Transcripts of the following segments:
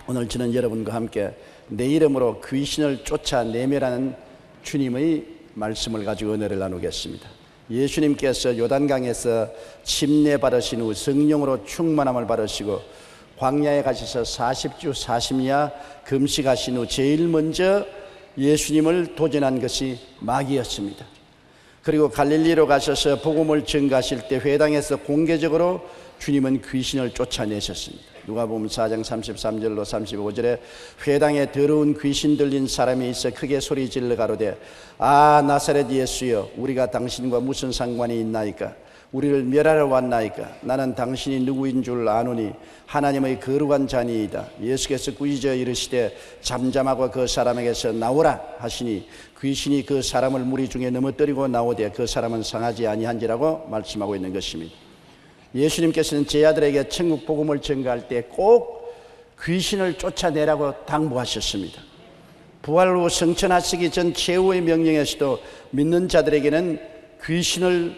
오늘 저는 여러분과 함께 내 이름으로 귀신을 쫓아내매라는 주님의 말씀을 가지고 은혜를 나누겠습니다. 예수님께서 요단강에서 침례 받으신 후 성령으로 충만함을 받으시고 광야에 가셔서 40주 40야 금식하신 후 제일 먼저 예수님을 도전한 것이 마귀였습니다. 그리고 갈릴리로 가셔서 복음을 전가하실 때 회당에서 공개적으로 주님은 귀신을 쫓아내셨습니다. 누가복음 4장 33절로 35절에 회당에 더러운 귀신 들린 사람이 있어 크게 소리 질러 가로되 아 나사렛 예수여 우리가 당신과 무슨 상관이 있나이까 우리를 멸하러 왔나이까 나는 당신이 누구인 줄 아노니 하나님의 거룩한 자니이다. 예수께서 꾸짖어 이르시되 잠잠하고 그 사람에게서 나오라 하시니 귀신이 그 사람을 무리 중에 넘어뜨리고 나오되 그 사람은 상하지 아니한지라고 말씀하고 있는 것입니다. 예수님께서는 제 아들에게 천국 복음을 전가할 때 꼭 귀신을 쫓아내라고 당부하셨습니다. 부활 후 성천하시기 전 최후의 명령에서도 믿는 자들에게는 귀신을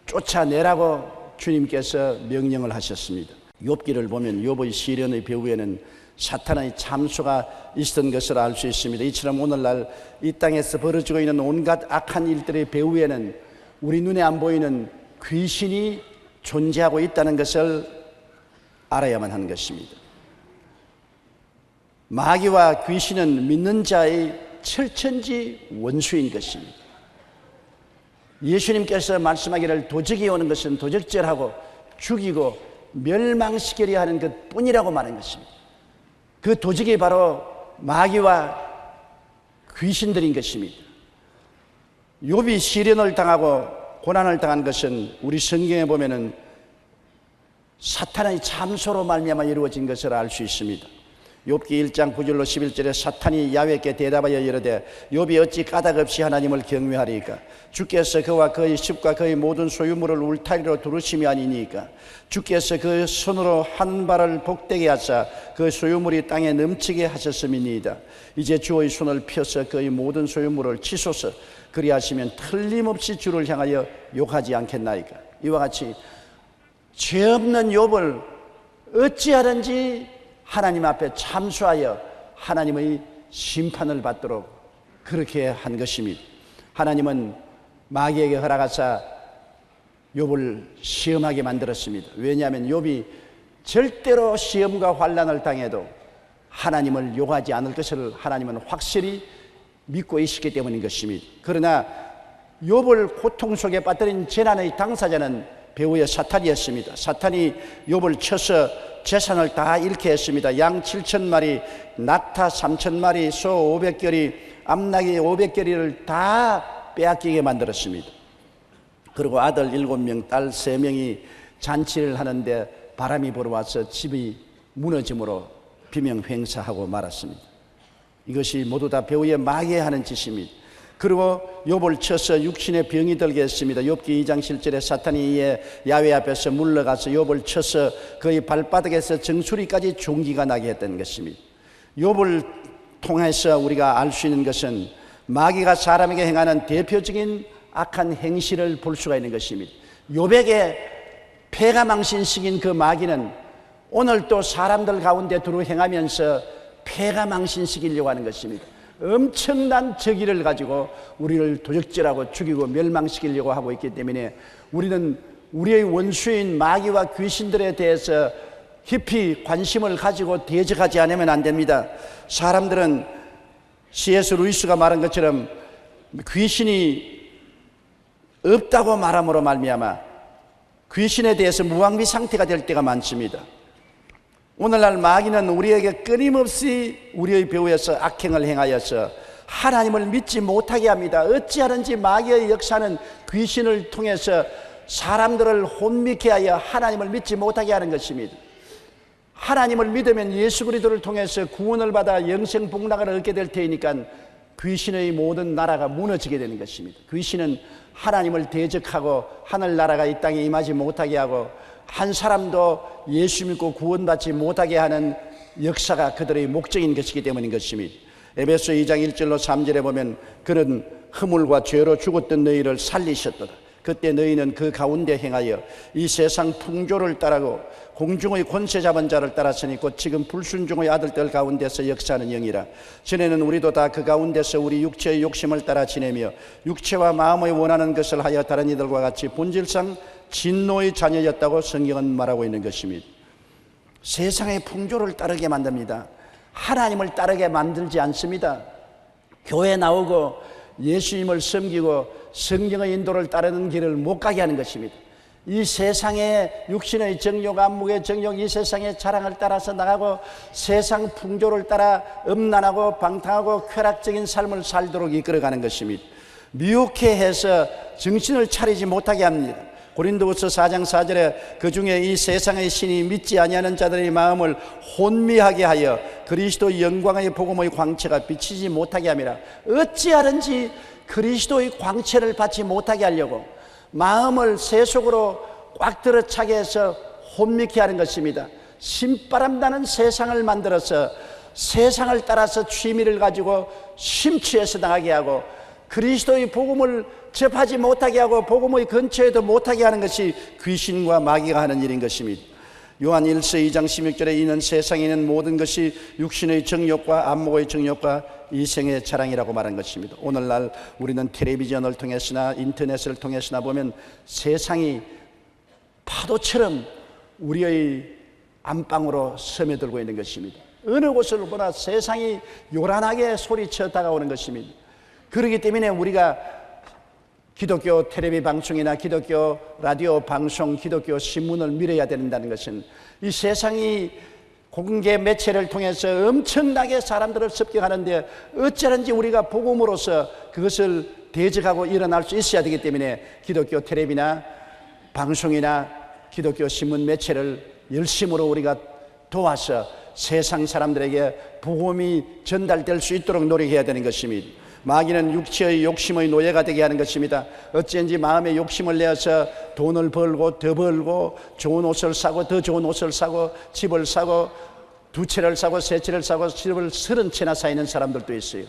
쫓아내라고 주님께서 명령을 하셨습니다. 욥기를 보면 욥의 시련의 배후에는 사탄의 참소가 있었던 것을 알 수 있습니다. 이처럼 오늘날 이 땅에서 벌어지고 있는 온갖 악한 일들의 배후에는 우리 눈에 안 보이는 귀신이 존재하고 있다는 것을 알아야만 하는 것입니다. 마귀와 귀신은 믿는 자의 철천지 원수인 것입니다. 예수님께서 말씀하기를 도적이 오는 것은 도적질하고 죽이고 멸망시키려 하는 것 뿐이라고 말한 것입니다. 그 도적이 바로 마귀와 귀신들인 것입니다. 욥이 시련을 당하고 고난을 당한 것은 우리 성경에 보면은 사탄의 참소로 말미암아 이루어진 것을 알 수 있습니다. 욥기 1장 9절로 11절에 사탄이 야훼께 대답하여 이르되 욥이 어찌 까닭없이 하나님을 경외하리이까 주께서 그와 그의 집과 그의 모든 소유물을 울타리로 두르심이 아니니까 주께서 그 손으로 한 발을 복되게 하사 그 소유물이 땅에 넘치게 하셨음이니이다. 이제 주의 손을 펴서 그의 모든 소유물을 치소서 그리하시면 틀림없이 주를 향하여 욕하지 않겠나이까. 이와 같이 죄 없는 욥을 어찌하든지 하나님 앞에 참수하여 하나님의 심판을 받도록 그렇게 한 것입니다. 하나님은 마귀에게 허락하사 욥을 시험하게 만들었습니다. 왜냐하면 욥이 절대로 시험과 환난을 당해도 하나님을 욕하지 않을 것을 하나님은 확실히 믿고 있었기 때문인 것입니다. 그러나 욥을 고통 속에 빠뜨린 재난의 당사자는 배후의 사탄이었습니다. 사탄이 욥을 쳐서 재산을 다 잃게 했습니다. 양 7,000마리, 낙타 3,000마리, 소 500결이, 암나귀 500결이를 다 빼앗기게 만들었습니다. 그리고 아들 7명, 딸 3명이 잔치를 하는데 바람이 불어와서 집이 무너짐으로 비명횡사하고 말았습니다. 이것이 모두 다 배후에 마귀에 하는 짓입니다. 그리고 욥을 쳐서 육신의 병이 들게 했습니다. 욥기 2장 7절에 사탄이 이에 야훼 앞에서 물러가서 욥을 쳐서 그의 발바닥에서 정수리까지 종기가 나게 했던 것입니다. 욥을 통해서 우리가 알 수 있는 것은 마귀가 사람에게 행하는 대표적인 악한 행실을 볼 수가 있는 것입니다. 욥에게 패가 망신시킨 그 마귀는 오늘 또 사람들 가운데 두루 행하면서 패가 망신시키려고 하는 것입니다. 엄청난 적의를 가지고 우리를 도적질하고 죽이고 멸망시키려고 하고 있기 때문에 우리는 우리의 원수인 마귀와 귀신들에 대해서 깊이 관심을 가지고 대적하지 않으면 안 됩니다. 사람들은 C.S. 루이스가 말한 것처럼 귀신이 없다고 말함으로 말미암아 귀신에 대해서 무방비 상태가 될 때가 많습니다. 오늘날 마귀는 우리에게 끊임없이 우리의 배후에서 악행을 행하여서 하나님을 믿지 못하게 합니다. 어찌하든지 마귀의 역사는 귀신을 통해서 사람들을 혼미케 하여 하나님을 믿지 못하게 하는 것입니다. 하나님을 믿으면 예수 그리스도를 통해서 구원을 받아 영생 복락을 얻게 될 테니까 귀신의 모든 나라가 무너지게 되는 것입니다. 귀신은 하나님을 대적하고 하늘나라가 이 땅에 임하지 못하게 하고 한 사람도 예수 믿고 구원받지 못하게 하는 역사가 그들의 목적인 것이기 때문인 것입니다. 에베소 2장 1절로 3절에 보면 그는 허물과 죄로 죽었던 너희를 살리셨도다. 그때 너희는 그 가운데 행하여 이 세상 풍조를 따르고 공중의 권세 잡은 자를 따랐으니 곧 지금 불순종의 아들들 가운데서 역사하는 영이라. 전에는 우리도 다 그 가운데서 우리 육체의 욕심을 따라 지내며 육체와 마음의 원하는 것을 하여 다른 이들과 같이 본질상 진노의 자녀였다고 성경은 말하고 있는 것입니다. 세상의 풍조를 따르게 만듭니다. 하나님을 따르게 만들지 않습니다. 교회 나오고 예수님을 섬기고 성경의 인도를 따르는 길을 못 가게 하는 것입니다. 이 세상의 육신의 정욕, 안목의 정욕, 이 세상의 자랑을 따라서 나가고 세상 풍조를 따라 음란하고 방탕하고 쾌락적인 삶을 살도록 이끌어가는 것입니다. 미혹해 해서 정신을 차리지 못하게 합니다. 고린도후서 4장 4절에 그 중에 이 세상의 신이 믿지 아니하는 자들의 마음을 혼미하게 하여 그리스도의 영광의 복음의 광채가 비치지 못하게 함이라. 어찌하든지 그리스도의 광채를 받지 못하게 하려고 마음을 세속으로 꽉 들어차게 해서 혼미케 하는 것입니다. 신바람 나는 세상을 만들어서 세상을 따라서 취미를 가지고 심취해서 나가게 하고 그리스도의 복음을 접하지 못하게 하고 복음의 근처에도 못하게 하는 것이 귀신과 마귀가 하는 일인 것입니다. 요한 1서 2장 16절에 이는 세상에 있는 모든 것이 육신의 정욕과 안목의 정욕과 이생의 자랑이라고 말한 것입니다. 오늘날 우리는 텔레비전을 통해서나 인터넷을 통해서나 보면 세상이 파도처럼 우리의 안방으로 스며들고 있는 것입니다. 어느 곳을 보나 세상이 요란하게 소리쳐 다가오는 것입니다. 그렇기 때문에 우리가 기독교 텔레비 방송이나 기독교 라디오 방송, 기독교 신문을 믿어야 된다는 것은 이 세상이 공개 매체를 통해서 엄청나게 사람들을 습격하는데 어쩌는지 우리가 복음으로서 그것을 대적하고 일어날 수 있어야 되기 때문에 기독교 텔레비나 방송이나 기독교 신문 매체를 열심으로 우리가 도와서 세상 사람들에게 복음이 전달될 수 있도록 노력해야 되는 것입니다. 마귀는 육체의 욕심의 노예가 되게 하는 것입니다. 어찌인지 마음의 욕심을 내어서 돈을 벌고 더 벌고 좋은 옷을 사고 더 좋은 옷을 사고 집을 사고 두 채를 사고 세 채를 사고 집을 30채나 사 있는 사람들도 있어요.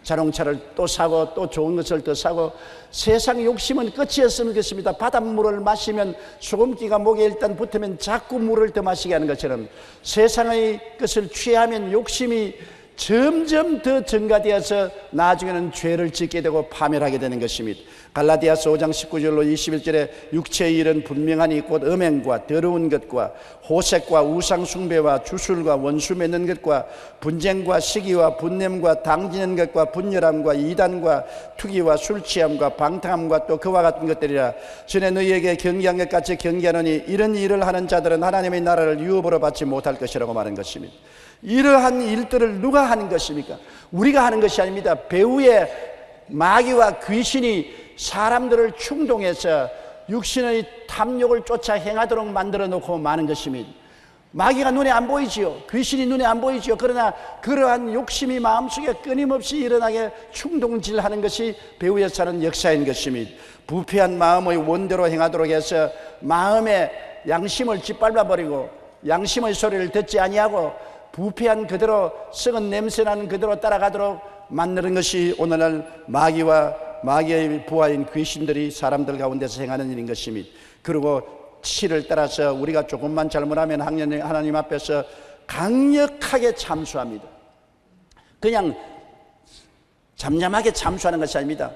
자동차를 또 사고 또 좋은 것을 더 사고 세상 욕심은 끝이 없는 것입니다. 바닷물을 마시면 소금기가 목에 일단 붙으면 자꾸 물을 더 마시게 하는 것처럼 세상의 것을 취하면 욕심이 점점 더 증가되어서 나중에는 죄를 짓게 되고 파멸하게 되는 것입니다. 갈라디아서 5장 19절로 21절에 육체의 일은 분명하니 곧 음행과 더러운 것과 호색과 우상 숭배와 주술과 원수 맺는 것과 분쟁과 시기와 분냄과 당지는 것과 분열함과 이단과 투기와 술취함과 방탕함과 또 그와 같은 것들이라. 전에 너희에게 경계한 것 같이 경계하노니 이런 일을 하는 자들은 하나님의 나라를 유업으로 받지 못할 것이라고 말한 것입니다. 이러한 일들을 누가 하는 것입니까? 우리가 하는 것이 아닙니다. 배후에 마귀와 귀신이 사람들을 충동해서 육신의 탐욕을 쫓아 행하도록 만들어 놓고 마는 것입니다. 마귀가 눈에 안 보이지요. 귀신이 눈에 안 보이지요. 그러나 그러한 욕심이 마음속에 끊임없이 일어나게 충동질하는 것이 배후에서 하는 역사인 것입니다. 부패한 마음의 원대로 행하도록 해서 마음의 양심을 짓밟아 버리고 양심의 소리를 듣지 아니하고 부패한 그대로 썩은 냄새나는 그대로 따라가도록 만드는 것이 오늘날 마귀와 마귀의 부하인 귀신들이 사람들 가운데서 행하는 일인 것입니다. 그리고 치를 따라서 우리가 조금만 잘못하면 하나님 앞에서 강력하게 참수합니다. 그냥 잠잠하게 참수하는 것이 아닙니다.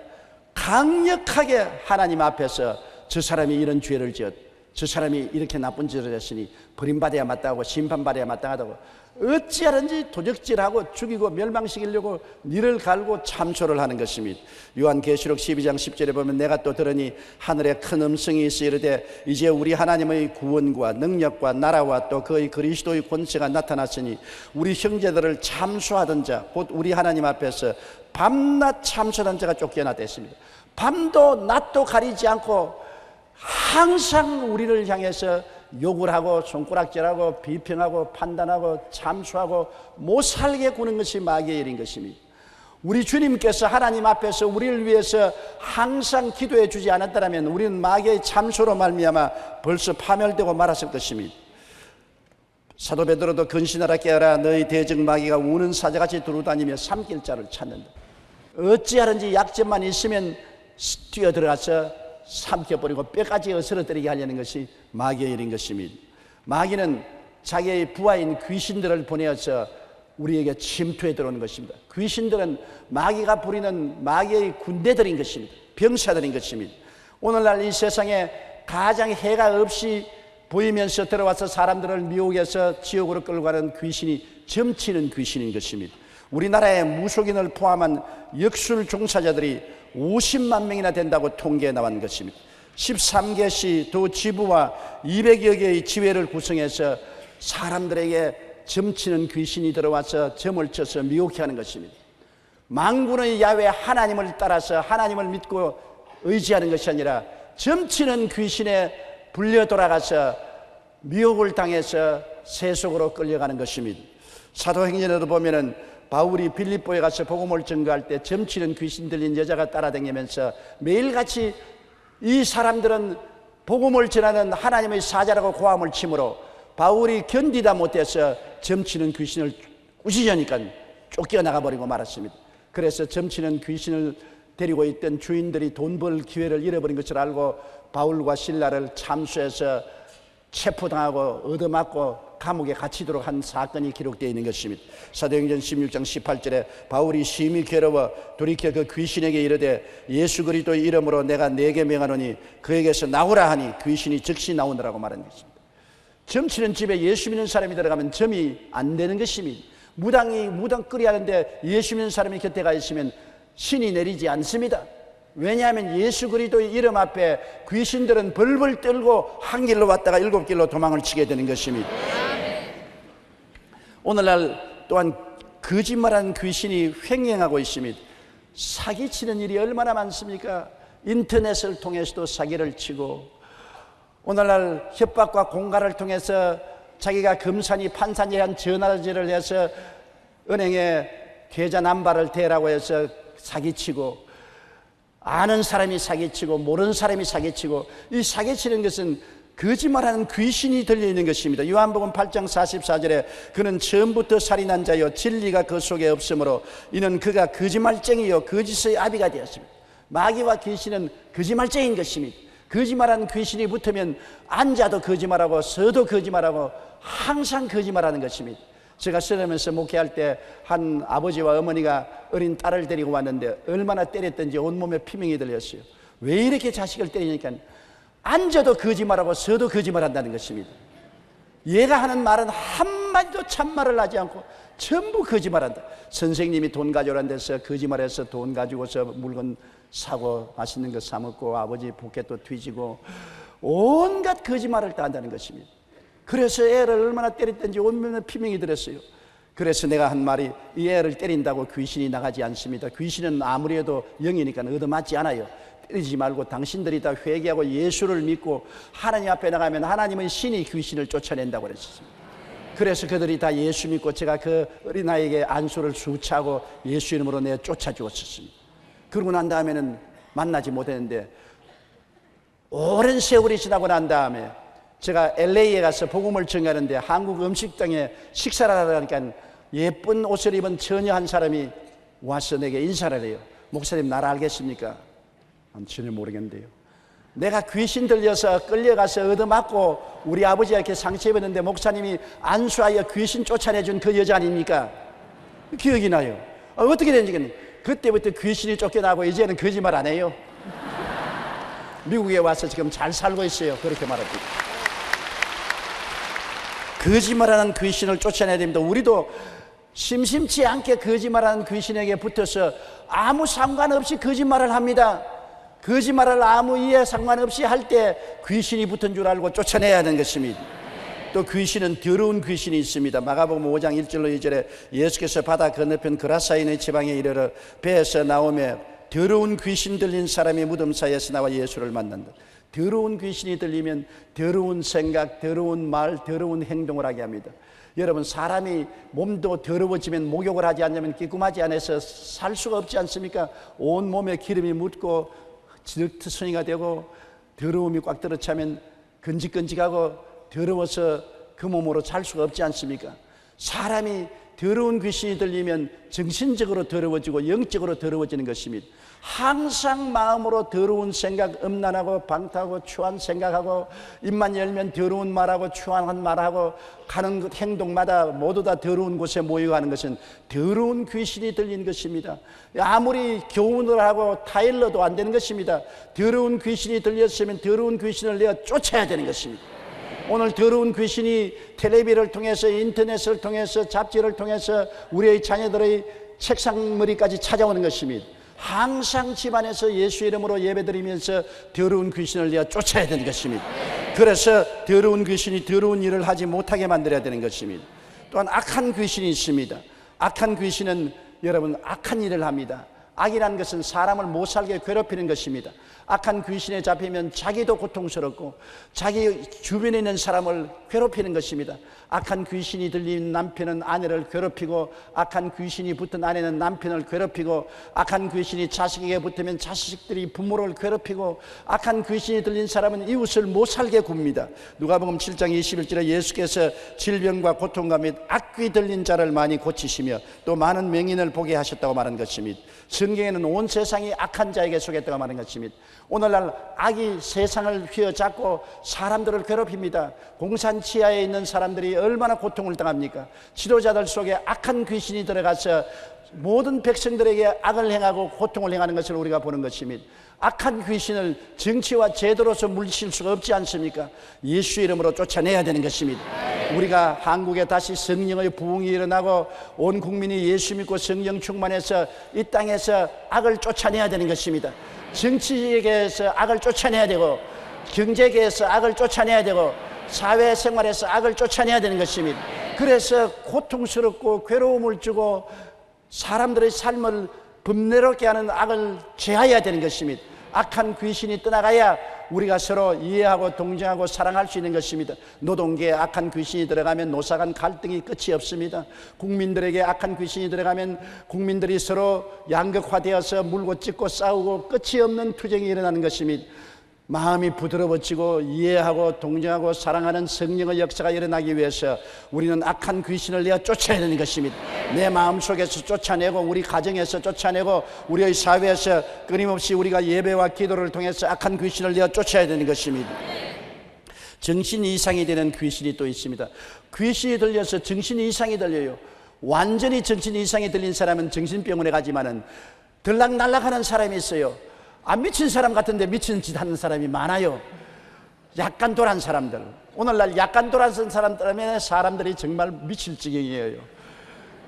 강력하게 하나님 앞에서 저 사람이 이런 죄를 지었다, 저 사람이 이렇게 나쁜 짓을 했으니 버림받아야 마땅하고 심판받아야 마땅하다고 어찌하든지 도적질하고 죽이고 멸망시키려고 니를 갈고 참소를 하는 것입니다. 요한계시록 12장 10절에 보면 내가 또 들으니 하늘에 큰 음성이 있어 이르되 이제 우리 하나님의 구원과 능력과 나라와 또 그의 그리스도의 권세가 나타났으니 우리 형제들을 참소하던 자 곧 우리 하나님 앞에서 밤낮 참소하던 자가 쫓겨났다 했습니다. 밤도 낮도 가리지 않고 항상 우리를 향해서 욕을 하고 손가락질하고 비평하고 판단하고 참수하고 못 살게 구는 것이 마귀의 일인 것입니다. 우리 주님께서 하나님 앞에서 우리를 위해서 항상 기도해 주지 않았다면 우리는 마귀의 참소로 말미암아 벌써 파멸되고 말았을 것입니다. 사도 베드로도 근신하라 깨어라 너희 대적 마귀가 우는 사자같이 두루다니며 삼킬 자를 찾는다. 어찌하든지 약점만 있으면 뛰어들어가서 삼켜버리고 뼈까지 어스러뜨리게 하려는 것이 마귀의 일인 것입니다. 마귀는 자기의 부하인 귀신들을 보내어서 우리에게 침투해 들어오는 것입니다. 귀신들은 마귀가 부리는 마귀의 군대들인 것입니다. 병사들인 것입니다. 오늘날 이 세상에 가장 해가 없이 보이면서 들어와서 사람들을 미혹해서 지옥으로 끌고 가는 귀신이 점치는 귀신인 것입니다. 우리나라의 무속인을 포함한 역술 종사자들이 50만 명이나 된다고 통계에 나온 것입니다. 13개시 도 지부와 200여 개의 지회를 구성해서 사람들에게 점치는 귀신이 들어와서 점을 쳐서 미혹해 하는 것입니다. 만군의 야훼 하나님을 따라서 하나님을 믿고 의지하는 것이 아니라 점치는 귀신에 불려 돌아가서 미혹을 당해서 세속으로 끌려가는 것입니다. 사도행전에도 보면은 바울이 빌립보에 가서 복음을 전거할 때 점치는 귀신 들린 여자가 따라다니면서 매일같이 이 사람들은 복음을 전하는 하나님의 사자라고 고함을 치므로 바울이 견디다 못해서 점치는 귀신을 꾸짖으니까 쫓겨나가 버리고 말았습니다. 그래서 점치는 귀신을 데리고 있던 주인들이 돈 벌 기회를 잃어버린 것을 알고 바울과 실라를 참수해서 체포당하고 얻어맞고 감옥에 갇히도록 한 사건이 기록되어 있는 것입니다. 사도행전 16장 18절에 바울이 심히 괴로워 돌이켜 그 귀신에게 이르되 예수 그리스도의 이름으로 내가 네게 명하노니 그에게서 나오라 하니 귀신이 즉시 나오느라고 말한 것입니다. 점치는 집에 예수 믿는 사람이 들어가면 점이 안 되는 것입니다. 무당 끓이 하는데 예수 믿는 사람이 곁에 가 있으면 신이 내리지 않습니다. 왜냐하면 예수 그리스도의 이름 앞에 귀신들은 벌벌 떨고 한 길로 왔다가 7길로 도망을 치게 되는 것입니다. 오늘날 또한 거짓말하는 귀신이 횡행하고 있습니다. 사기치는 일이 얼마나 많습니까? 인터넷을 통해서도 사기를 치고 오늘날 협박과 공갈을 통해서 자기가 검사니 판사니 한 전화질을 해서 은행에 계좌 남발을 대라고 해서 사기치고 아는 사람이 사기치고 모르는 사람이 사기치고 이 사기치는 것은 거짓말하는 귀신이 들려있는 것입니다. 요한복음 8장 44절에 그는 처음부터 살인한 자요 진리가 그 속에 없으므로 이는 그가 거짓말쟁이요 거짓의 아비가 되었습니다. 마귀와 귀신은 거짓말쟁이인 것입니다. 거짓말하는 귀신이 붙으면 앉아도 거짓말하고 서도 거짓말하고 항상 거짓말하는 것입니다. 제가 쓰러면서 목회할 때 한 아버지와 어머니가 어린 딸을 데리고 왔는데 얼마나 때렸던지 온몸에 피멍이 들렸어요. 왜 이렇게 자식을 때리니까 앉아도 거짓말하고 서도 거짓말한다는 것입니다. 얘가 하는 말은 한마디도 참말을 하지 않고 전부 거짓말한다. 선생님이 돈 가져오라는 데서 거짓말해서 돈 가지고서 물건 사고 맛있는 거 사 먹고 아버지 포켓도 뒤지고 온갖 거짓말을 다 한다는 것입니다. 그래서 애를 얼마나 때렸던지 온몸에 피멍이 들었어요. 그래서 내가 한 말이 이 애를 때린다고 귀신이 나가지 않습니다. 귀신은 아무리 해도 영이니까 얻어맞지 않아요. 때리지 말고 당신들이 다 회개하고 예수를 믿고 하나님 앞에 나가면 하나님의 신이 귀신을 쫓아낸다고 그랬습니다. 그래서 그들이 다 예수 믿고 제가 그 어린아이에게 안수를 수차고 예수 이름으로 내가 쫓아주었습니다. 그러고 난 다음에는 만나지 못했는데 오랜 세월이 지나고 난 다음에 제가 LA에 가서 복음을 전하는데 한국 음식당에 식사를 하려니까 예쁜 옷을 입은 처녀 한 사람이 와서 내게 인사를 해요. 목사님 나를 알겠습니까? 전혀 모르겠는데요. 내가 귀신 들려서 끌려가서 얻어맞고 우리 아버지가 이렇게 상처 입었는데 목사님이 안수하여 귀신 쫓아내준 그 여자 아닙니까? 기억이 나요. 어떻게 된지 그때부터 귀신이 쫓겨나고 이제는 거짓말 안 해요. 미국에 와서 지금 잘 살고 있어요. 그렇게 말합니다. 거짓말하는 귀신을 쫓아내야 됩니다. 우리도 심심치 않게 거짓말하는 귀신에게 붙어서 아무 상관없이 거짓말을 합니다. 거짓말을 아무 이해 상관없이 할 때 귀신이 붙은 줄 알고 쫓아내야 하는 것입니다. 또 귀신은 더러운 귀신이 있습니다. 마가복음 5장 1절로 2절에 예수께서 바다 건너편 그라사인의 지방에 이르러 배에서 나오며 더러운 귀신 들린 사람이 무덤 사이에서 나와 예수를 만난다. 더러운 귀신이 들리면 더러운 생각, 더러운 말, 더러운 행동을 하게 합니다. 여러분 사람이 몸도 더러워지면 목욕을 하지 않으면 끼꾸마지 안에서 살 수가 없지 않습니까? 온 몸에 기름이 묻고 지르트성이가 되고 더러움이 꽉 들어차면 건직건직하고 더러워서 그 몸으로 살 수가 없지 않습니까? 사람이 더러운 귀신이 들리면 정신적으로 더러워지고 영적으로 더러워지는 것입니다. 항상 마음으로 더러운 생각, 음란하고 방탕하고 추한 생각하고, 입만 열면 더러운 말하고 추한 말하고, 가는 행동마다 모두 다 더러운 곳에 모여가는 것은 더러운 귀신이 들린 것입니다. 아무리 교훈을 하고 타일러도 안 되는 것입니다. 더러운 귀신이 들렸으면 더러운 귀신을 내어 쫓아야 되는 것입니다. 오늘 더러운 귀신이 텔레비를 통해서, 인터넷을 통해서, 잡지를 통해서 우리의 자녀들의 책상머리까지 찾아오는 것입니다. 항상 집안에서 예수 이름으로 예배드리면서 더러운 귀신을 내어 쫓아야 되는 것입니다. 그래서 더러운 귀신이 더러운 일을 하지 못하게 만들어야 되는 것입니다. 또한 악한 귀신이 있습니다. 악한 귀신은 여러분 악한 일을 합니다. 악이라는 것은 사람을 못 살게 괴롭히는 것입니다. 악한 귀신에 잡히면 자기도 고통스럽고 자기 주변에 있는 사람을 괴롭히는 것입니다. 악한 귀신이 들린 남편은 아내를 괴롭히고, 악한 귀신이 붙은 아내는 남편을 괴롭히고, 악한 귀신이 자식에게 붙으면 자식들이 부모를 괴롭히고, 악한 귀신이 들린 사람은 이웃을 못 살게 굽니다. 누가복음 7장 21절에 예수께서 질병과 고통과 및 악귀 들린 자를 많이 고치시며 또 많은 맹인을 보게 하셨다고 말한 것입니다. 성경에는 온 세상이 악한 자에게 속했다고 말한 것입니다. 오늘날 악이 세상을 휘어잡고 사람들을 괴롭힙니다. 공산 치하에 있는 사람들이 얼마나 고통을 당합니까? 지도자들 속에 악한 귀신이 들어가서 모든 백성들에게 악을 행하고 고통을 행하는 것을 우리가 보는 것입니다. 악한 귀신을 정치와 제도로서 물리칠 수가 없지 않습니까? 예수 이름으로 쫓아내야 되는 것입니다. 우리가 한국에 다시 성령의 부흥이 일어나고 온 국민이 예수 믿고 성령 충만해서 이 땅에서 악을 쫓아내야 되는 것입니다. 정치계에서 악을 쫓아내야 되고, 경제계에서 악을 쫓아내야 되고, 사회생활에서 악을 쫓아내야 되는 것입니다. 그래서 고통스럽고 괴로움을 주고 사람들의 삶을 범례롭게 하는 악을 제하여야 되는 것입니다. 악한 귀신이 떠나가야 우리가 서로 이해하고 동정하고 사랑할 수 있는 것입니다. 노동계에 악한 귀신이 들어가면 노사 간 갈등이 끝이 없습니다. 국민들에게 악한 귀신이 들어가면 국민들이 서로 양극화되어서 물고 찢고 싸우고 끝이 없는 투쟁이 일어나는 것입니다. 마음이 부드러워지고 이해하고 동정하고 사랑하는 성령의 역사가 일어나기 위해서 우리는 악한 귀신을 내어 쫓아야 되는 것입니다. 내 마음속에서 쫓아내고, 우리 가정에서 쫓아내고, 우리의 사회에서 끊임없이 우리가 예배와 기도를 통해서 악한 귀신을 내어 쫓아야 되는 것입니다. 정신 이상이 되는 귀신이 또 있습니다. 귀신이 들려서 정신 이상이 들려요. 완전히 정신 이상이 들린 사람은 정신병원에 가지만은 들락날락하는 사람이 있어요. 안 미친 사람 같은데 미친 짓 하는 사람이 많아요. 약간 돌아한 사람들. 오늘날 약간 돌아선 사람 때문에 사람들이 정말 미칠 지경이에요.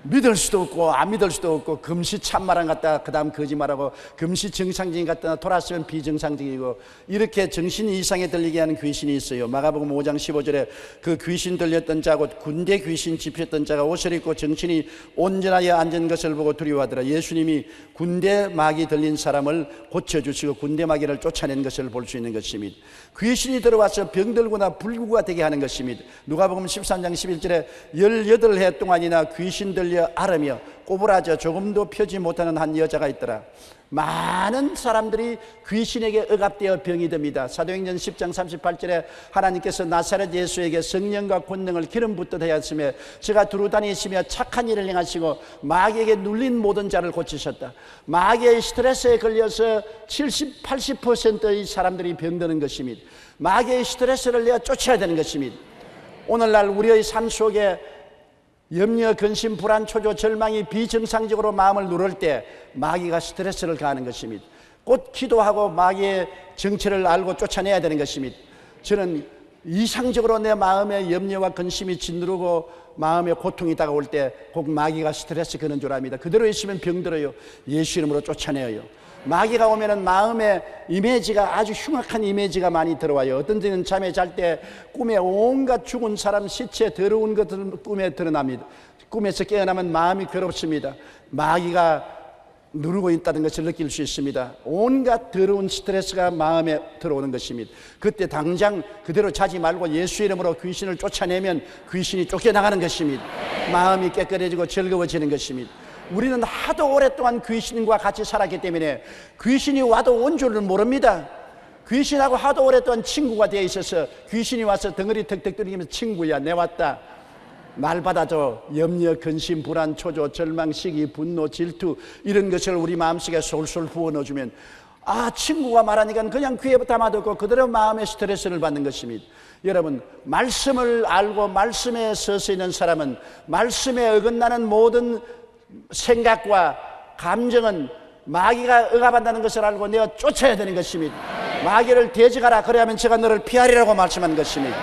믿을 수도 없고 안 믿을 수도 없고, 금시 참말한 갔다가 그 다음 거짓말하고, 금시 정상적인 갔다가 돌았으면 비정상적이고, 이렇게 정신 이상에 들리게 하는 귀신이 있어요. 마가복음 5장 15절에 그 귀신 들렸던 자고 군대 귀신 집혔던 자가 옷을 입고 정신이 온전하여 앉은 것을 보고 두려워하더라. 예수님이 군대 마귀 들린 사람을 고쳐주시고 군대 마귀를 쫓아낸 것을 볼 수 있는 것입니다. 귀신이 들어와서 병들거나 불구가 되게 하는 것입니다. 누가복음 13장 11절에 18해 동안이나 귀신 들려 앓으며 꼬부라져 조금도 펴지 못하는 한 여자가 있더라. 많은 사람들이 귀신에게 억압되어 병이 듭니다. 사도행전 10장 38절에 하나님께서 나사렛 예수에게 성령과 권능을 기름 붓듯 하였으며 제가 두루 다니시며 착한 일을 행하시고 마귀에게 눌린 모든 자를 고치셨다. 마귀의 스트레스에 걸려서 70, 80%의 사람들이 병드는 것입니다. 마귀의 스트레스를 내어 쫓아야 되는 것입니다. 오늘날 우리의 삶 속에 염려, 근심, 불안, 초조, 절망이 비정상적으로 마음을 누를 때 마귀가 스트레스를 가하는 것입니다. 곧 기도하고 마귀의 정체를 알고 쫓아내야 되는 것입니다. 저는 이상적으로 내 마음에 염려와 근심이 짓누르고 마음에 고통이 다가올 때 꼭 마귀가 스트레스 거는 줄 압니다. 그대로 있으면 병들어요. 예수 이름으로 쫓아내요. 마귀가 오면은 마음에 이미지가 아주 흉악한 이미지가 많이 들어와요. 어떤 때는 잠에 잘 때 꿈에 온갖 죽은 사람 시체 더러운 것들 꿈에 드러납니다. 꿈에서 깨어나면 마음이 괴롭습니다. 마귀가 누르고 있다는 것을 느낄 수 있습니다. 온갖 더러운 스트레스가 마음에 들어오는 것입니다. 그때 당장 그대로 자지 말고 예수 이름으로 귀신을 쫓아내면 귀신이 쫓겨나가는 것입니다. 마음이 깨끗해지고 즐거워지는 것입니다. 우리는 하도 오랫동안 귀신과 같이 살았기 때문에 귀신이 와도 온 줄을 모릅니다. 귀신하고 하도 오랫동안 친구가 되어 있어서 귀신이 와서 덩어리 턱턱 두리면서 친구야 내 왔다. 날마다도 염려, 근심, 불안, 초조, 절망, 시기, 분노, 질투 이런 것을 우리 마음속에 솔솔 부어 넣어주면 친구가 말하니까 그냥 귀에 담아듣고 그대로 마음의 스트레스를 받는 것입니다. 여러분, 말씀을 알고 말씀에 서서 있는 사람은 말씀에 어긋나는 모든 생각과 감정은 마귀가 억압한다는 것을 알고 내가 쫓아야 되는 것입니다. 마귀를 대적하라, 그래야만 제가 너를 피하리라고 말씀한 것입니다.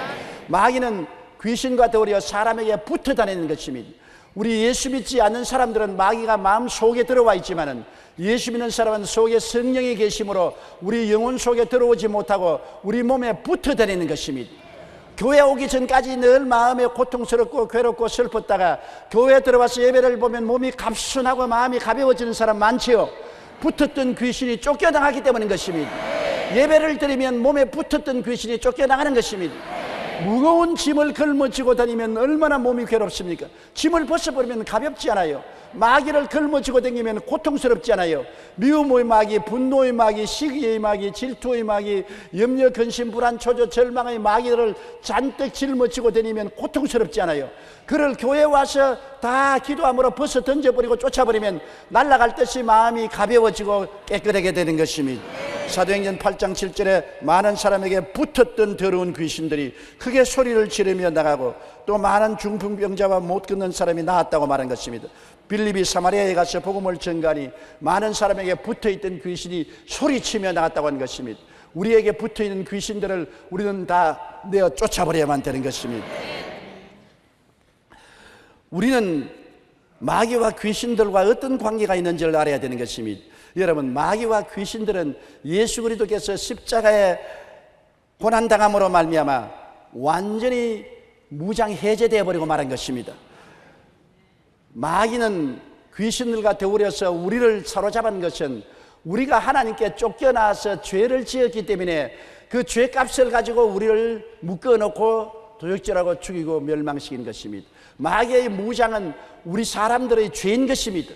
마귀는 귀신과 더불어 사람에게 붙어 다니는 것입니다. 우리 예수 믿지 않는 사람들은 마귀가 마음 속에 들어와 있지만은 예수 믿는 사람은 속에 성령이 계심으로 우리 영혼 속에 들어오지 못하고 우리 몸에 붙어 다니는 것입니다. 교회 오기 전까지 늘 마음에 고통스럽고 괴롭고 슬펐다가 교회에 들어와서 예배를 보면 몸이 갑순하고 마음이 가벼워지는 사람 많지요. 붙었던 귀신이 쫓겨나가기 때문인 것입니다. 예배를 드리면 몸에 붙었던 귀신이 쫓겨나가는 것입니다. 무거운 짐을 걸머쥐고 다니면 얼마나 몸이 괴롭습니까? 짐을 벗어버리면 가볍지 않아요. 마귀를 걸머쥐고 다니면 고통스럽지 않아요. 미움의 마귀, 분노의 마귀, 시기의 마귀, 질투의 마귀, 염려, 근심, 불안, 초조, 절망의 마귀를 잔뜩 짊어지고 다니면 고통스럽지 않아요. 그를 교회에 와서 다 기도함으로 벗어 던져버리고 쫓아버리면 날아갈 듯이 마음이 가벼워지고 깨끗하게 되는 것입니다. 사도행전 8장 7절에 많은 사람에게 붙었던 더러운 귀신들이 크게 소리를 지르며 나가고 또 많은 중풍병자와 못 걷는 사람이 나았다고 말한 것입니다. 빌립이 사마리아에 가서 복음을 전가하니 많은 사람에게 붙어있던 귀신이 소리치며 나갔다고 하는 것입니다. 우리에게 붙어있는 귀신들을 우리는 다 내어 쫓아버려야만 되는 것입니다. 우리는 마귀와 귀신들과 어떤 관계가 있는지를 알아야 되는 것입니다. 여러분, 마귀와 귀신들은 예수 그리스도께서 십자가에 고난당함으로 말미암아 완전히 무장 해제되어 버리고 말한 것입니다. 마귀는 귀신들과 더불어서 우리를 사로잡은 것은 우리가 하나님께 쫓겨나서 죄를 지었기 때문에 그 죄값을 가지고 우리를 묶어놓고 도적질하고 죽이고 멸망시키는 것입니다. 마귀의 무장은 우리 사람들의 죄인 것입니다.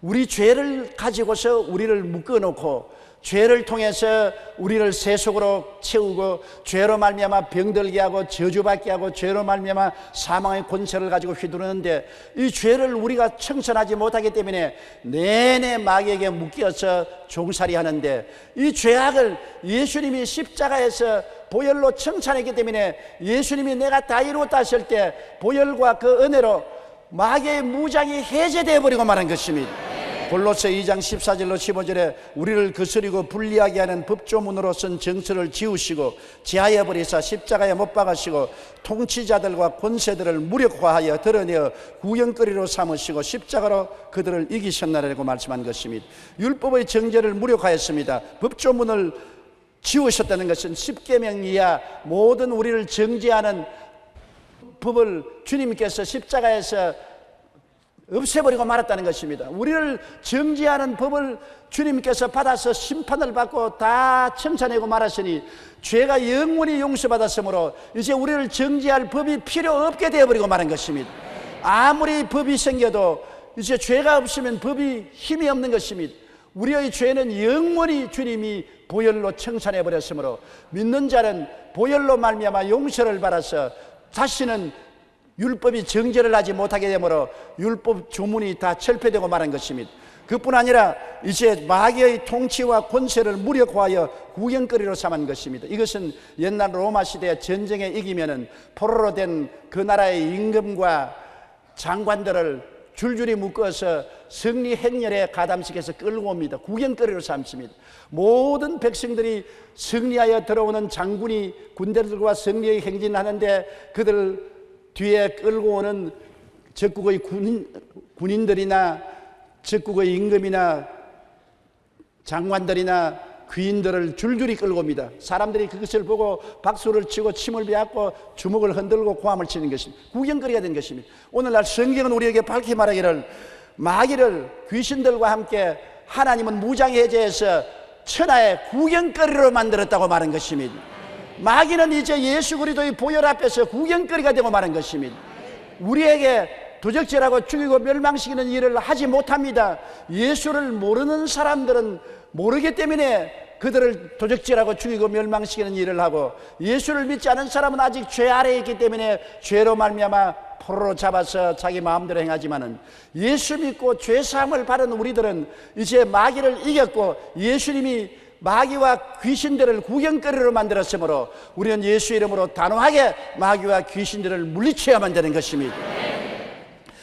우리 죄를 가지고서 우리를 묶어놓고 죄를 통해서 우리를 세속으로 채우고 죄로 말미암아 병들게 하고 저주받게 하고 죄로 말미암아 사망의 권세를 가지고 휘두르는데 이 죄를 우리가 청산하지 못하기 때문에 내내 마귀에게 묶여서 종살이 하는데 이 죄악을 예수님이 십자가에서 보혈로 청산했기 때문에 예수님이 내가 다 이루었다 하실 때 보혈과 그 은혜로 마귀의 무장이 해제되어 버리고 말한 것입니다. 골로새 2장 14절로 15절에 우리를 거스리고 불리하게 하는 법조문으로 쓴 정서를 지우시고 제하여 버리사 십자가에 못 박으시고 통치자들과 권세들을 무력화하여 드러내어 구경거리로 삼으시고 십자가로 그들을 이기셨나라고 말씀한 것입니다. 율법의 정죄를 무력화했습니다. 법조문을 지우셨다는 것은 십계명 이하 모든 우리를 정죄하는 법을 주님께서 십자가에서 없애버리고 말았다는 것입니다. 우리를 정죄하는 법을 주님께서 받아서 심판을 받고 다 청산하고 말았으니 죄가 영원히 용서받았으므로 이제 우리를 정죄할 법이 필요 없게 되어버리고 말한 것입니다. 아무리 법이 생겨도 이제 죄가 없으면 법이 힘이 없는 것입니다. 우리의 죄는 영원히 주님이 보혈로 청산해버렸으므로 믿는 자는 보혈로 말미암아 용서를 받아서 다시는 율법이 정죄를 하지 못하게 되므로 율법 주문이 다 철폐되고 말한 것입니다. 그뿐 아니라 이제 마귀의 통치와 권세를 무력화하여 구경거리로 삼은 것입니다. 이것은 옛날 로마 시대 전쟁에 이기면은 포로로 된 그 나라의 임금과 장관들을 줄줄이 묶어서 승리 행렬에 가담시켜서 끌고 옵니다. 구경거리로 삼습니다. 모든 백성들이 승리하여 들어오는 장군이 군대들과 승리의 행진을 하는데 그들 뒤에 끌고 오는 적국의 군인들이나 적국의 임금이나 장관들이나 귀인들을 줄줄이 끌고 옵니다. 사람들이 그것을 보고 박수를 치고 침을 뱉고 주먹을 흔들고 고함을 치는 것입니다. 구경거리가 된 것입니다. 오늘날 성경은 우리에게 밝히 말하기를 마귀를 귀신들과 함께 하나님은 무장해제해서 천하의 구경거리로 만들었다고 말한 것입니다. 마귀는 이제 예수 그리스도의 보혈 앞에서 구경거리가 되고 말한 것입니다. 우리에게 도적질하고 죽이고 멸망시키는 일을 하지 못합니다. 예수를 모르는 사람들은 모르기 때문에 그들을 도적질하고 죽이고 멸망시키는 일을 하고 예수를 믿지 않은 사람은 아직 죄 아래에 있기 때문에 죄로 말미암아 포로로 잡아서 자기 마음대로 행하지만은 예수 믿고 죄사함을 받은 우리들은 이제 마귀를 이겼고 예수님이 마귀와 귀신들을 구경거리로 만들었으므로 우리는 예수 이름으로 단호하게 마귀와 귀신들을 물리쳐야만 되는 것입니다.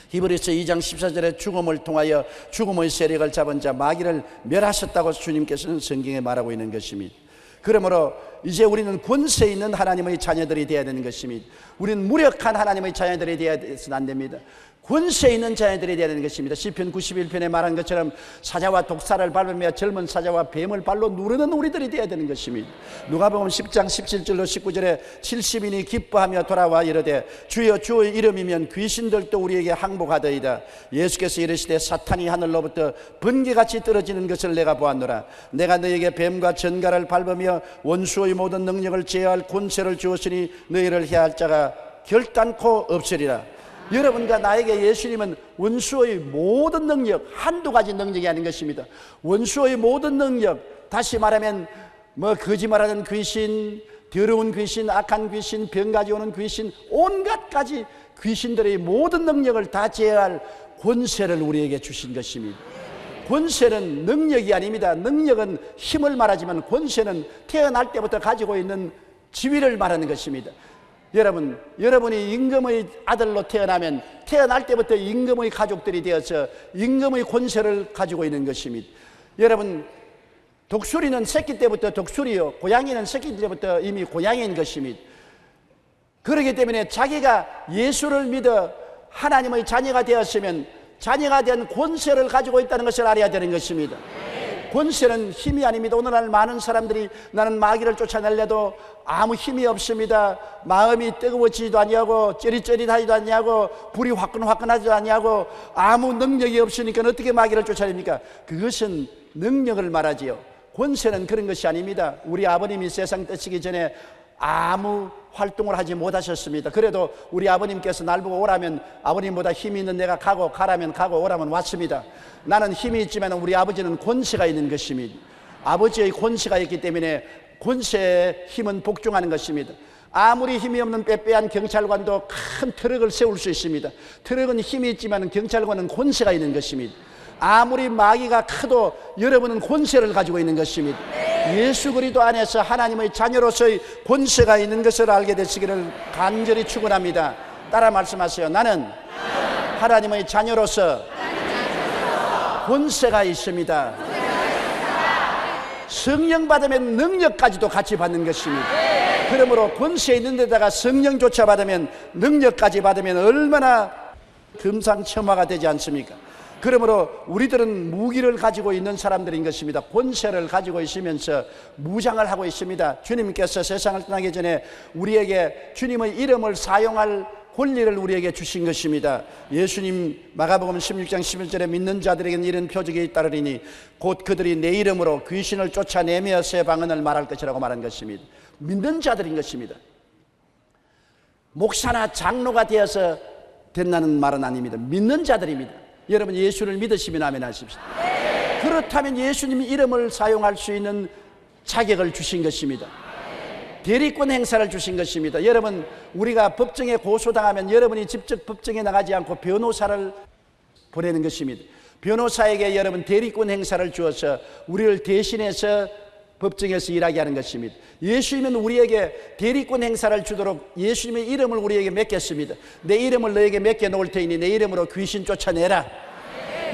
히브리서 2장 14절에 죽음을 통하여 죽음의 세력을 잡은 자 마귀를 멸하셨다고 주님께서는 성경에 말하고 있는 것입니다. 그러므로 이제 우리는 권세 있는 하나님의 자녀들이 되어야 되는 것입니다. 우리는 무력한 하나님의 자녀들이 되어서는 안 됩니다. 권세 있는 자녀들이 되어야 되는 것입니다. 시편 91편에 말한 것처럼 사자와 독사를 밟으며 젊은 사자와 뱀을 발로 누르는 우리들이 되어야 되는 것입니다. 누가복음 10장 17절로 19절에 70인이 기뻐하며 돌아와 이르되 주여 주의 이름이면 귀신들도 우리에게 항복하더이다. 예수께서 이르시되 사탄이 하늘로부터 번개같이 떨어지는 것을 내가 보았노라. 내가 너에게 뱀과 전갈을 밟으며 원수의 모든 능력을 제어할 권세를 주었으니 너희를 해할 자가 결단코 없으리라. 여러분과 나에게 예수님은 원수의 모든 능력, 한두 가지 능력이 아닌 것입니다. 원수의 모든 능력, 다시 말하면 거짓말하는 귀신, 더러운 귀신, 악한 귀신, 병 가져오는 귀신, 온갖 가지 귀신들의 모든 능력을 다 제어할 권세를 우리에게 주신 것입니다. 권세는 능력이 아닙니다. 능력은 힘을 말하지만 권세는 태어날 때부터 가지고 있는 지위를 말하는 것입니다. 여러분, 여러분이 임금의 아들로 태어나면 태어날 때부터 임금의 가족들이 되어서 임금의 권세를 가지고 있는 것입니다. 여러분, 독수리는 새끼 때부터 독수리요, 고양이는 새끼 때부터 이미 고양이인 것입니다. 그렇기 때문에 자기가 예수를 믿어 하나님의 자녀가 되었으면 자녀가 된 권세를 가지고 있다는 것을 알아야 되는 것입니다. 권세는 힘이 아닙니다. 오늘날 많은 사람들이 나는 마귀를 쫓아내려도 아무 힘이 없습니다. 마음이 뜨거워지지도 아니하고 쩌릿쩌릿하지도 아니하고 불이 화끈화끈하지도 아니하고 아무 능력이 없으니까 어떻게 마귀를 쫓아냅니까? 그것은 능력을 말하지요. 권세는 그런 것이 아닙니다. 우리 아버님이 세상 떠시기 전에 아무 활동을 하지 못하셨습니다. 그래도 우리 아버님께서 날 보고 오라면 아버님보다 힘이 있는 내가 가고 가라면 가고 오라면 왔습니다. 나는 힘이 있지만 우리 아버지는 권세가 있는 것입니다. 아버지의 권세가 있기 때문에 권세의 힘은 복종하는 것입니다. 아무리 힘이 없는 빼빼한 경찰관도 큰 트럭을 세울 수 있습니다. 트럭은 힘이 있지만 경찰관은 권세가 있는 것입니다. 아무리 마귀가 커도 여러분은 권세를 가지고 있는 것입니다. 예수 그리스도 안에서 하나님의 자녀로서의 권세가 있는 것을 알게 되시기를 간절히 축원합니다. 따라 말씀하세요. 나는 하나님의 자녀로서 권세가 있습니다. 성령 받으면 능력까지도 같이 받는 것입니다. 그러므로 권세 있는 데다가 성령조차 받으면 능력까지 받으면 얼마나 금상첨화가 되지 않습니까? 그러므로 우리들은 무기를 가지고 있는 사람들인 것입니다. 권세를 가지고 있으면서 무장을 하고 있습니다. 주님께서 세상을 떠나기 전에 우리에게 주님의 이름을 사용할 권리를 우리에게 주신 것입니다. 예수님 마가복음 16장 11절에 믿는 자들에게는 이런 표적이 따르리니 곧 그들이 내 이름으로 귀신을 쫓아내며 새 방언을 말할 것이라고 말한 것입니다. 믿는 자들인 것입니다. 목사나 장로가 되어서 된다는 말은 아닙니다. 믿는 자들입니다. 여러분 예수를 믿으시면 아멘 하십시오. 그렇다면 예수님이 이름을 사용할 수 있는 자격을 주신 것입니다. 대리권 행사를 주신 것입니다. 여러분 우리가 법정에 고소당하면 여러분이 직접 법정에 나가지 않고 변호사를 보내는 것입니다. 변호사에게 여러분 대리권 행사를 주어서 우리를 대신해서 법정에서 일하게 하는 것입니다. 예수님은 우리에게 대리권 행사를 주도록 예수님의 이름을 우리에게 맡겼습니다. 내 이름을 너에게 맡겨놓을 테니 내 이름으로 귀신 쫓아내라.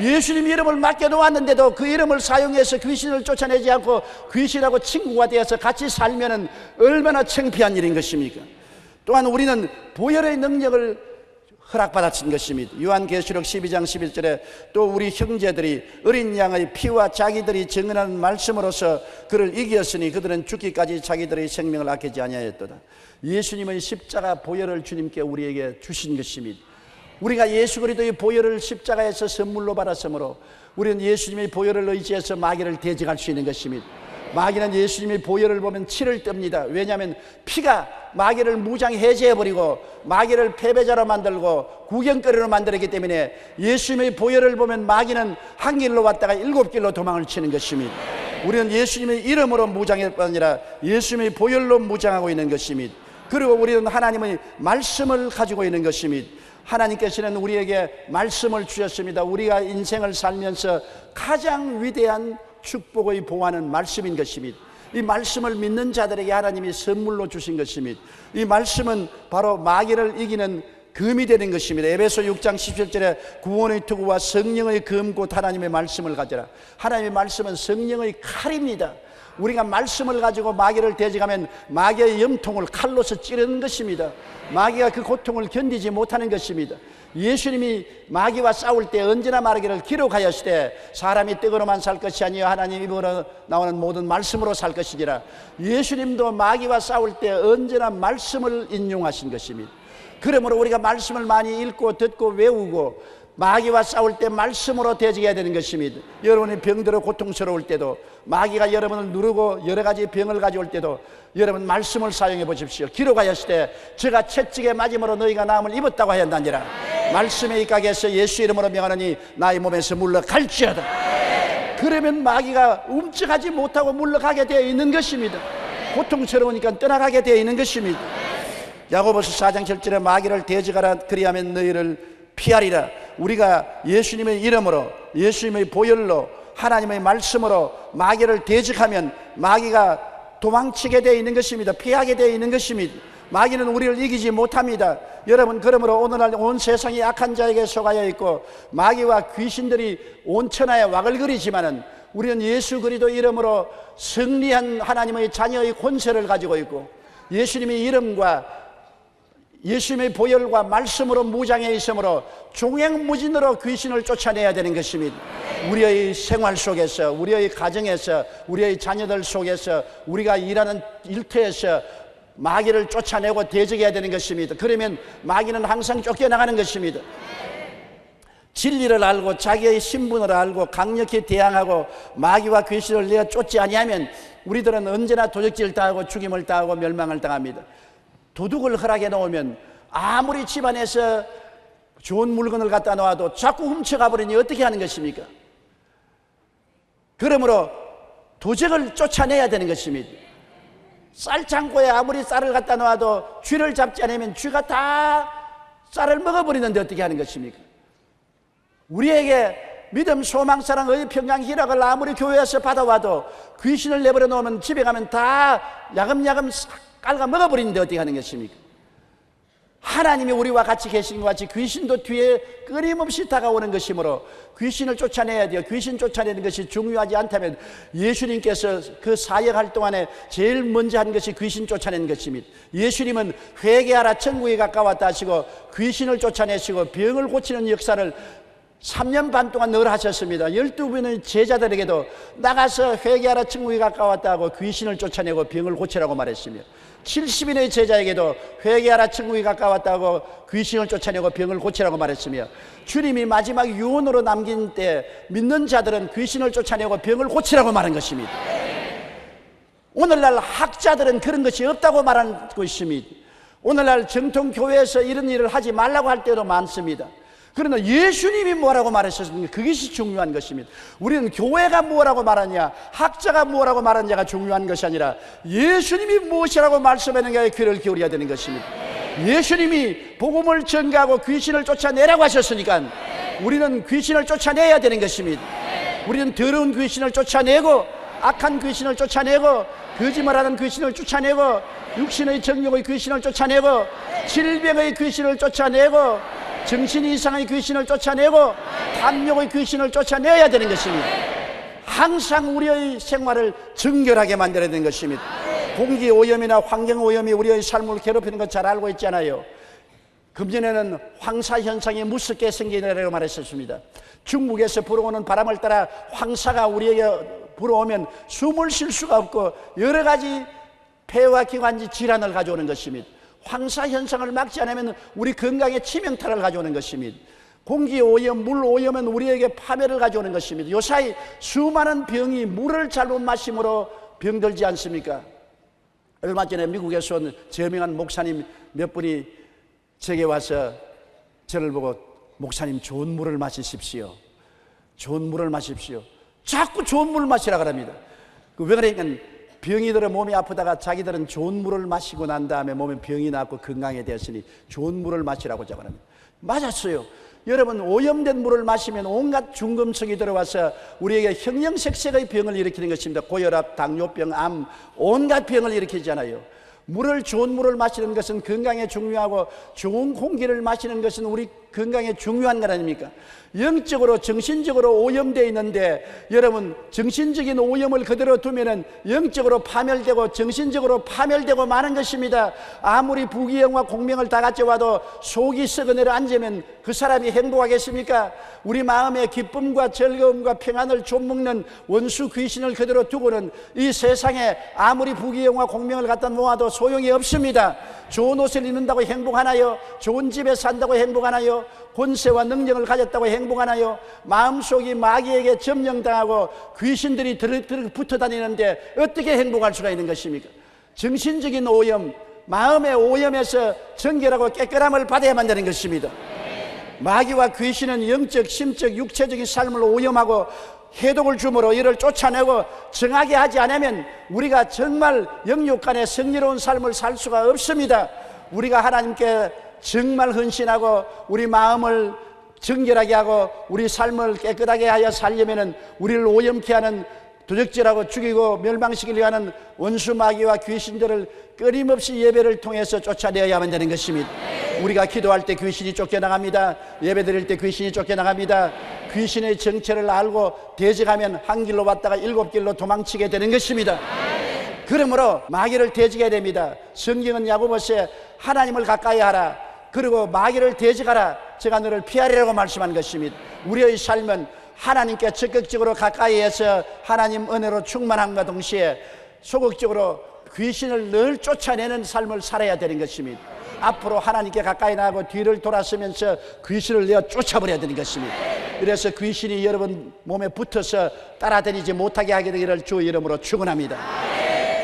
예수님 이름을 맡겨놓았는데도 그 이름을 사용해서 귀신을 쫓아내지 않고 귀신하고 친구가 되어서 같이 살면 얼마나 창피한 일인 것입니까? 또한 우리는 보혈의 능력을 허락받았던 것입니다. 요한계시록 12장 11절에 또 우리 형제들이 어린 양의 피와 자기들이 증언하는 말씀으로서 그를 이겼으니 그들은 죽기까지 자기들의 생명을 아끼지 아니하였도다. 예수님의 십자가 보혈을 주님께 우리에게 주신 것입니다. 우리가 예수 그리스도의 보혈을 십자가에서 선물로 받았으므로 우리는 예수님의 보혈을 의지해서 마귀를 대적할 수 있는 것입니다. 마귀는 예수님의 보혈을 보면 치를 떱니다. 왜냐하면 피가 마귀를 무장 해제해버리고 마귀를 패배자로 만들고 구경거리로 만들었기 때문에 예수님의 보혈을 보면 마귀는 한 길로 왔다가 7길로 도망을 치는 것입니다. 우리는 예수님의 이름으로 무장할 뿐 아니라 예수님의 보혈로 무장하고 있는 것입니다. 그리고 우리는 하나님의 말씀을 가지고 있는 것입니다. 하나님께서는 우리에게 말씀을 주셨습니다. 우리가 인생을 살면서 가장 위대한 축복의 보화는 말씀인 것입니다. 이 말씀을 믿는 자들에게 하나님이 선물로 주신 것입니다. 이 말씀은 바로 마귀를 이기는 금이 되는 것입니다. 에베소 6장 17절에 구원의 투구와 성령의 검곧 하나님의 말씀을 가져라. 하나님의 말씀은 성령의 칼입니다. 우리가 말씀을 가지고 마귀를 대적하면 마귀의 염통을 칼로서 찌르는 것입니다. 마귀가 그 고통을 견디지 못하는 것입니다. 예수님이 마귀와 싸울 때 언제나 말하기를 기록하였으되 사람이 떡으로만 살 것이 아니요 하나님 입으로 나오는 모든 말씀으로 살 것이니라. 예수님도 마귀와 싸울 때 언제나 말씀을 인용하신 것입니다. 그러므로 우리가 말씀을 많이 읽고 듣고 외우고 마귀와 싸울 때 말씀으로 대적해야 되는 것입니다. 여러분이 병들어 고통스러울 때도, 마귀가 여러분을 누르고 여러 가지 병을 가져올 때도 여러분 말씀을 사용해 보십시오. 기록하였을 때 제가 채찍에 맞음으로 너희가 나음을 입었다고 하였나니라. 말씀에 입각해서 예수 이름으로 명하노니 나의 몸에서 물러갈지어다. 그러면 마귀가 움직하지 못하고 물러가게 되어 있는 것입니다. 고통스러우니까 떠나가게 되어 있는 것입니다. 야고보서 4장 7절에 마귀를 대적하라 그리하면 너희를 피하리라. 우리가 예수님의 이름으로, 예수님의 보혈로, 하나님의 말씀으로 마귀를 대적하면 마귀가 도망치게 되어 있는 것입니다. 피하게 되어 있는 것입니다. 마귀는 우리를 이기지 못합니다. 여러분, 그러므로 오늘날 온 세상이 악한 자에게 속하여 있고 마귀와 귀신들이 온 천하에 와글거리지만은 우리는 예수 그리스도 이름으로 승리한 하나님의 자녀의 권세를 가지고 있고 예수님의 이름과 예수님의 보혈과 말씀으로 무장해 있으므로 종횡무진으로 귀신을 쫓아내야 되는 것입니다. 우리의 생활 속에서, 우리의 가정에서, 우리의 자녀들 속에서, 우리가 일하는 일터에서 마귀를 쫓아내고 대적해야 되는 것입니다. 그러면 마귀는 항상 쫓겨나가는 것입니다. 진리를 알고 자기의 신분을 알고 강력히 대항하고 마귀와 귀신을 내어 쫓지 아니하면 우리들은 언제나 도적질 당하고 죽임을 당하고 멸망을 당합니다. 도둑을 허락해 놓으면 아무리 집안에서 좋은 물건을 갖다 놓아도 자꾸 훔쳐가 버리니 어떻게 하는 것입니까? 그러므로 도적을 쫓아내야 되는 것입니다. 쌀창고에 아무리 쌀을 갖다 놓아도 쥐를 잡지 않으면 쥐가 다 쌀을 먹어버리는데 어떻게 하는 것입니까? 우리에게 믿음, 소망, 사랑, 의, 평강, 희락을 아무리 교회에서 받아와도 귀신을 내버려 놓으면 집에 가면 다 야금야금 깔아 먹어버리는데 어떻게 하는 것입니까? 하나님이 우리와 같이 계신 것 같이 귀신도 뒤에 끊임없이 다가오는 것이므로 귀신을 쫓아내야 돼요. 귀신 쫓아내는 것이 중요하지 않다면 예수님께서 그 사역할 동안에 제일 먼저 한 것이 귀신 쫓아내는 것입니다. 예수님은 회개하라 천국이 가까웠다 하시고 귀신을 쫓아내시고 병을 고치는 역사를 3년 반 동안 늘 하셨습니다. 12분의 제자들에게도 나가서 회개하라 천국이 가까웠다 하고 귀신을 쫓아내고 병을 고치라고 말했으며 70인의 제자에게도 회개하라 천국이 가까웠다 하고 귀신을 쫓아내고 병을 고치라고 말했으며 주님이 마지막 유언으로 남긴 때 믿는 자들은 귀신을 쫓아내고 병을 고치라고 말한 것입니다. 오늘날 학자들은 그런 것이 없다고 말하고 있습니다. 오늘날 정통교회에서 이런 일을 하지 말라고 할 때도 많습니다. 그러나 예수님이 뭐라고 말하셨습니까? 그것이 중요한 것입니다. 우리는 교회가 뭐라고 말하냐, 학자가 뭐라고 말하냐가 중요한 것이 아니라 예수님이 무엇이라고 말씀하는가에 귀를 기울여야 되는 것입니다. 예수님이 복음을 전가하고 귀신을 쫓아내라고 하셨으니까 우리는 귀신을 쫓아내야 되는 것입니다. 우리는 더러운 귀신을 쫓아내고 악한 귀신을 쫓아내고 거짓말하는 귀신을 쫓아내고 육신의 정욕의 귀신을 쫓아내고 질병의 귀신을 쫓아내고 정신 이상의 귀신을 쫓아내고 탐욕의 귀신을 쫓아내야 되는 것입니다. 항상 우리의 생활을 정결하게 만들어야 되는 것입니다. 공기 오염이나 환경 오염이 우리의 삶을 괴롭히는 것 잘 알고 있잖아요. 금년에는 황사 현상이 무섭게 생기느라고 말했었습니다. 중국에서 불어오는 바람을 따라 황사가 우리에게 불어오면 숨을 쉴 수가 없고 여러 가지 폐와 기관지 질환을 가져오는 것입니다. 황사 현상을 막지 않으면 우리 건강에 치명타를 가져오는 것입니다. 공기 오염, 물 오염은 우리에게 파멸을 가져오는 것입니다. 요사이 수많은 병이 물을 잘못 마심으로 병들지 않습니까? 얼마 전에 미국에서 온 저명한 목사님 몇 분이 제게 와서 저를 보고 목사님 좋은 물을 마시십시오. 좋은 물을 마십시오. 자꾸 좋은 물을 마시라 그럽니다. 왜 그러니까 병이 들어 몸이 아프다가 자기들은 좋은 물을 마시고 난 다음에 몸에 병이 났고 건강에 되었으니 좋은 물을 마시라고 자랍니다. 맞았어요. 여러분, 오염된 물을 마시면 온갖 중금속이 들어와서 우리에게 형형색색의 병을 일으키는 것입니다. 고혈압, 당뇨병, 암, 온갖 병을 일으키잖아요. 좋은 물을 마시는 것은 건강에 중요하고 좋은 공기를 마시는 것은 우리 건강에 중요한 것 아닙니까? 영적으로 정신적으로 오염되어 있는데 여러분, 정신적인 오염을 그대로 두면은 영적으로 파멸되고 정신적으로 파멸되고 마는 것입니다. 아무리 부귀영화 공명을 다 가져와도 속이 썩어내려 앉으면 그 사람이 행복하겠습니까? 우리 마음에 기쁨과 즐거움과 평안을 좀먹는 원수 귀신을 그대로 두고는 이 세상에 아무리 부귀영화 공명을 갖다 모아도 소용이 없습니다. 좋은 옷을 입는다고 행복하나요? 좋은 집에 산다고 행복하나요? 권세와 능력을 가졌다고 행복하나요? 마음속이 마귀에게 점령당하고 귀신들이 붙어 다니는데 어떻게 행복할 수가 있는 것입니까? 정신적인 오염, 마음의 오염에서 정결하고 깨끗함을 받아야만 되는 것입니다. 마귀와 귀신은 영적, 심적, 육체적인 삶을 오염하고 해독을 주므로 이를 쫓아내고 정하게 하지 않으면 우리가 정말 영육 간에 성리로운 삶을 살 수가 없습니다. 우리가 하나님께 정말 헌신하고 우리 마음을 정결하게 하고 우리 삶을 깨끗하게 하여 살려면 우리를 오염케 하는 도적질하고 죽이고 멸망시키려 하는 원수 마귀와 귀신들을 끊임없이 예배를 통해서 쫓아내어야만 되는 것입니다. 우리가 기도할 때 귀신이 쫓겨나갑니다. 예배 드릴 때 귀신이 쫓겨나갑니다. 귀신의 정체를 알고 대적하면 한 길로 왔다가 7길로 도망치게 되는 것입니다. 그러므로 마귀를 대적해야 됩니다. 성경은 야고보서에 하나님을 가까이 하라, 그리고 마귀를 대적하라, 제가 너를 피하리라고 말씀한 것입니다. 우리의 삶은 하나님께 적극적으로 가까이해서 하나님 은혜로 충만함과 동시에 소극적으로 귀신을 늘 쫓아내는 삶을 살아야 되는 것입니다. 앞으로 하나님께 가까이 나가고 뒤를 돌아서면서 귀신을 내어 쫓아버려야 되는 것입니다. 그래서 귀신이 여러분 몸에 붙어서 따라다니지 못하게 하게 되기를 주 이름으로 축원합니다.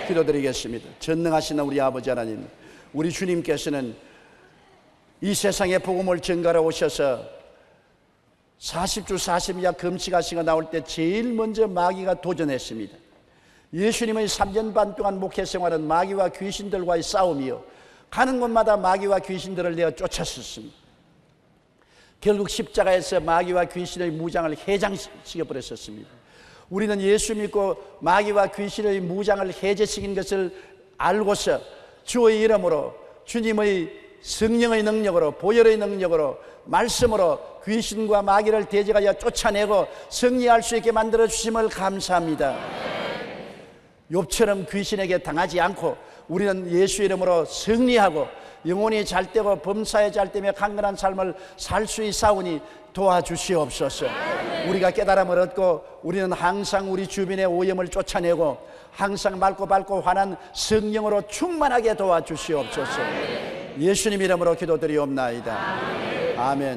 기도드리겠습니다. 전능하신 우리 아버지 하나님, 우리 주님께서는 이 세상에 복음을 전가하러 오셔서 40주 40야 금식하시고 나올 때 제일 먼저 마귀가 도전했습니다. 예수님의 3년 반 동안 목회 생활은 마귀와 귀신들과의 싸움이요, 가는 곳마다 마귀와 귀신들을 내어 쫓았었습니다. 결국 십자가에서 마귀와 귀신의 무장을 해장시켜버렸었습니다. 우리는 예수 믿고 마귀와 귀신의 무장을 해제시킨 것을 알고서 주의 이름으로 주님의 성령의 능력으로, 보혈의 능력으로, 말씀으로 귀신과 마귀를 대적하여 쫓아내고 승리할 수 있게 만들어 주심을 감사합니다. 욥처럼 귀신에게 당하지 않고 우리는 예수 이름으로 승리하고 영혼이 잘되고 범사에 잘되며 강건한 삶을 살 수 있사오니 도와주시옵소서. 우리가 깨달음을 얻고 우리는 항상 우리 주변의 오염을 쫓아내고 항상 맑고 밝고 환한 성령으로 충만하게 도와주시옵소서. 예수님 이름으로 기도드리옵나이다. 아멘.